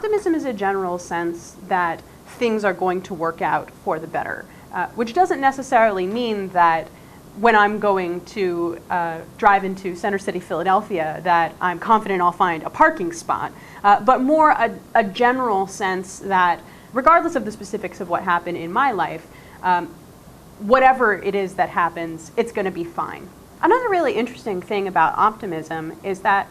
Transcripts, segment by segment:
Optimism is a general sense that things are going to work out for the better, which doesn't necessarily mean that when I'm going to drive into Center City, Philadelphia, that I'm confident I'll find a parking spot, but more a general sense that regardless of the specifics of what happened in my life, whatever it is that happens, it's going to be fine. Another really interesting thing about optimism is that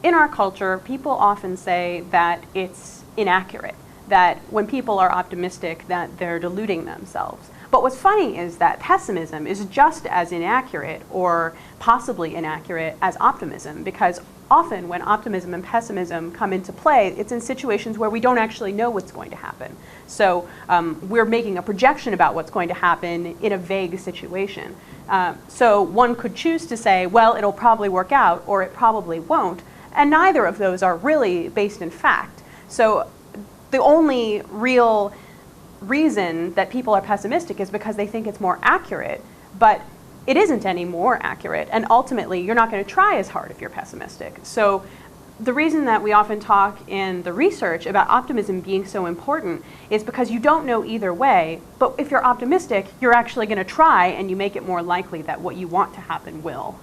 in our culture, people often say that it's inaccurate, that when people are optimistic, that they're deluding themselves. But what's funny is that pessimism is just as inaccurate or possibly inaccurate as optimism, because often when optimism and pessimism come into play, it's in situations where we don't actually know what's going to happen. So we're making a projection about what's going to happen in a vague situation. So one could choose to say, well, it'll probably work out, or it probably won't, and neither of those are really based in fact. So the only real reason that people are pessimistic is because they think it's more accurate, but it isn't any more accurate, and ultimately you're not going to try as hard if you're pessimistic. So the reason that we often talk in the research about optimism being so important is because you don't know either way, but if you're optimistic, you're actually going to try and you make it more likely that what you want to happen will.